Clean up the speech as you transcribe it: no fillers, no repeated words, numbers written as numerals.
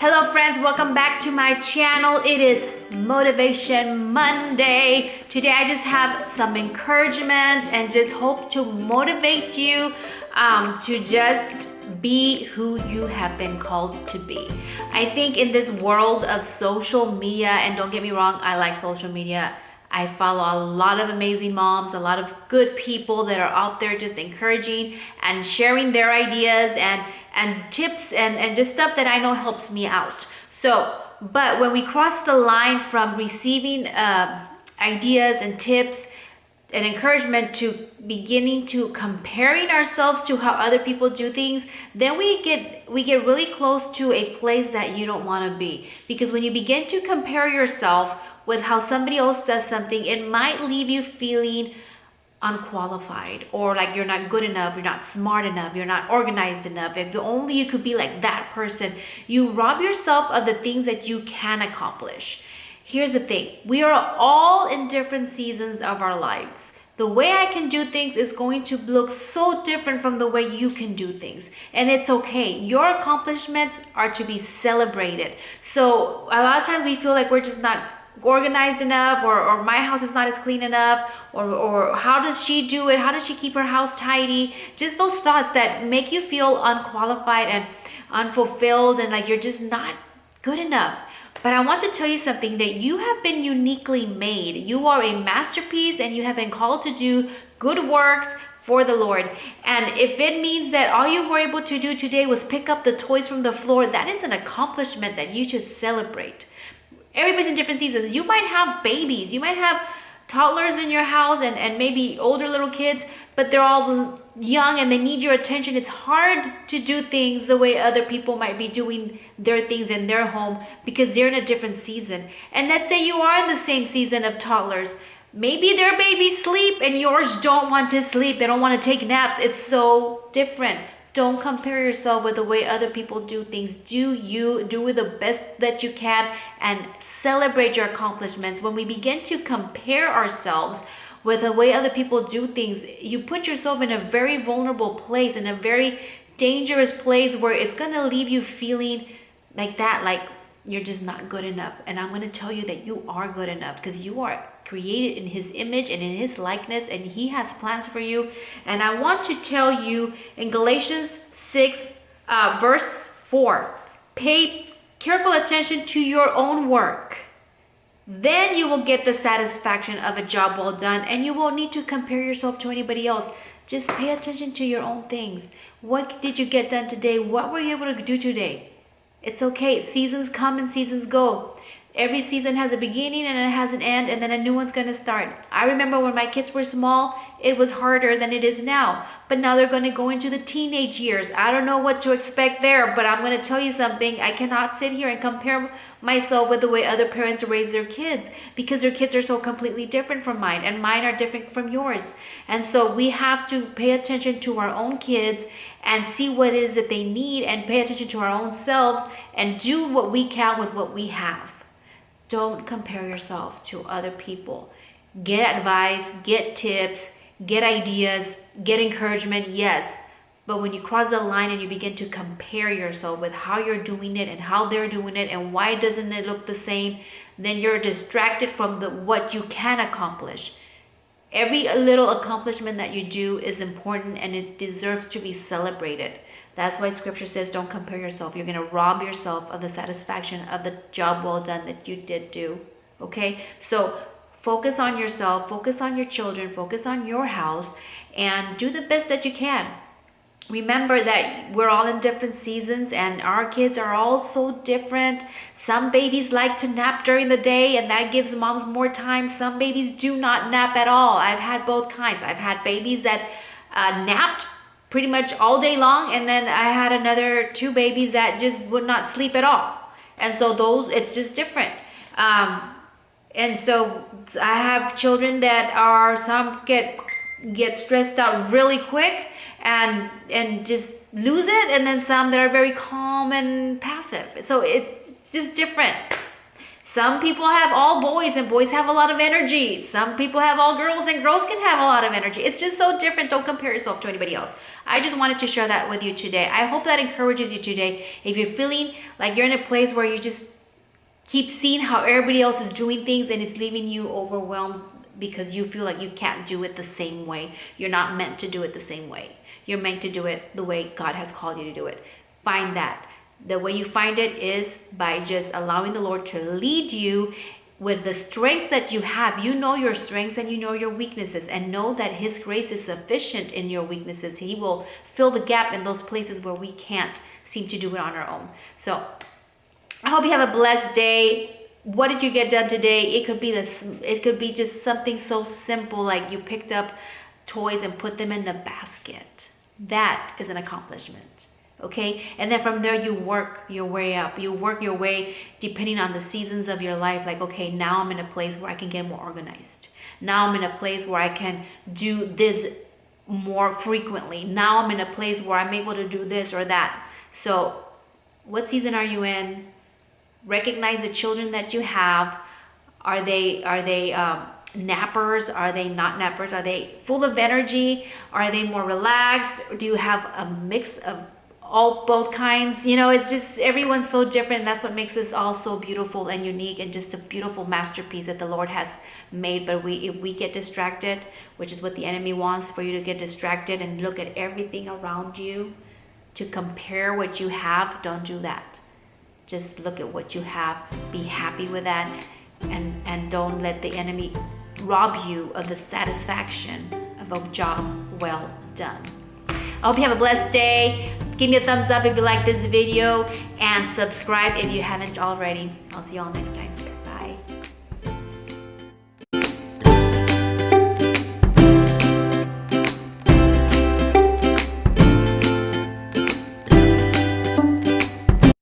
Hello friends, welcome back to my channel. It is Motivation Monday. Today I just have some encouragement and just hope to motivate you to just be who you have been called to be. I think in this world of social media, and don't get me wrong, I like social media. I follow a lot of amazing moms, a lot of good people that are out there just encouraging and sharing their ideas and tips and just stuff that I know helps me out. So, but when we cross the line from receiving ideas and tips and encouragement to beginning to comparing ourselves to how other people do things, then we get really close to a place that you don't want to be. Because when you begin to compare yourself with how somebody else does something, it might leave you feeling unqualified, or like you're not good enough, you're not smart enough, you're not organized enough. If only you could be like that person. You rob yourself of the things that you can accomplish. Here's the thing, we are all in different seasons of our lives. The way I can do things is going to look so different from the way you can do things. And it's okay. Your accomplishments are to be celebrated. So a lot of times we feel like we're just not organized enough, or my house is not as clean enough, or how does she do it? How does she keep her house tidy? Just those thoughts that make you feel unqualified and unfulfilled and like you're just not good enough. But I want to tell you something, that you have been uniquely made. You are a masterpiece and you have been called to do good works for the Lord. And if it means that all you were able to do today was pick up the toys from the floor, that is an accomplishment that you should celebrate. Everybody's in different seasons. You might have babies. You might have toddlers in your house and maybe older little kids, but they're all young and they need your attention. It's hard to do things the way other people might be doing their things in their home because they're in a different season. And let's say you are in the same season of toddlers. Maybe their babies sleep and yours don't want to sleep. They don't want to take naps. It's so different. Don't compare yourself with the way other people do things. Do it the best that you can and celebrate your accomplishments. When we begin to compare ourselves with the way other people do things, you put yourself in a very vulnerable place, in a very dangerous place where it's going to leave you feeling like that, like you're just not good enough. And I'm going to tell you that you are good enough, because you are created in His image and in His likeness, and He has plans for you. And I want to tell you in Galatians 6 verse 4, pay careful attention to your own work. Then you will get the satisfaction of a job well done, and you won't need to compare yourself to anybody else. Just pay attention to your own things. What did you get done today? What were you able to do today? It's okay. Seasons come and seasons go. Every season has a beginning and it has an end, and then a new one's going to start. I remember when my kids were small, it was harder than it is now. But now they're going to go into the teenage years. I don't know what to expect there, but I'm going to tell you something. I cannot sit here and compare myself with the way other parents raise their kids, because their kids are so completely different from mine, and mine are different from yours. And so we have to pay attention to our own kids and see what it is that they need, and pay attention to our own selves and do what we can with what we have. Don't compare yourself to other people. Get advice, get tips, get ideas, get encouragement, yes. But when you cross the line and you begin to compare yourself with how you're doing it and how they're doing it and why doesn't it look the same, then you're distracted from what you can accomplish. Every little accomplishment that you do is important and it deserves to be celebrated. That's why scripture says don't compare yourself. You're going to rob yourself of the satisfaction of the job well done that you did do. Okay? So focus on yourself, focus on your children, focus on your house, and do the best that you can. Remember that we're all in different seasons and our kids are all so different. Some babies like to nap during the day and that gives moms more time. Some babies do not nap at all. I've had both kinds. I've had babies that napped pretty much all day long, and then I had another 2 babies that just would not sleep at all. And so it's just different. And so I have children that some get stressed out really quick and just lose it, and then some that are very calm and passive. So it's just different. Some people have all boys and boys have a lot of energy. Some people have all girls and girls can have a lot of energy. It's just so different. Don't compare yourself to anybody else. I just wanted to share that with you today. I hope that encourages you today. If you're feeling like you're in a place where you just keep seeing how everybody else is doing things and it's leaving you overwhelmed because you feel like you can't do it the same way. You're not meant to do it the same way. You're meant to do it the way God has called you to do it. Find that. The way you find it is by just allowing the Lord to lead you with the strengths that you have. You know your strengths and you know your weaknesses, and know that His grace is sufficient in your weaknesses. He will fill the gap in those places where we can't seem to do it on our own. So I hope you have a blessed day. What did you get done today? It could be this. It could be just something so simple like you picked up toys and put them in the basket. That is an accomplishment. Okay, and then from there you work your way up. You work your way depending on the seasons of your life. Like, okay, now I'm in a place where I can get more organized. Now I'm in a place where I can do this more frequently. Now I'm in a place where I'm able to do this or that. So what season are you in? Recognize the children that you have. Are they nappers? Are they not nappers? Are they full of energy? Are they more relaxed? Do you have a mix of both kinds? You know, it's just everyone's so different. That's what makes us all so beautiful and unique, and just a beautiful masterpiece that the Lord has made. But if we get distracted, which is what the enemy wants, for you to get distracted and look at everything around you to compare what you have, don't do that. Just look at what you have, be happy with that, and don't let the enemy rob you of the satisfaction of a job well done. I hope you have a blessed day. Give me a thumbs up if you like this video, and subscribe if you haven't already. I'll see you all next time.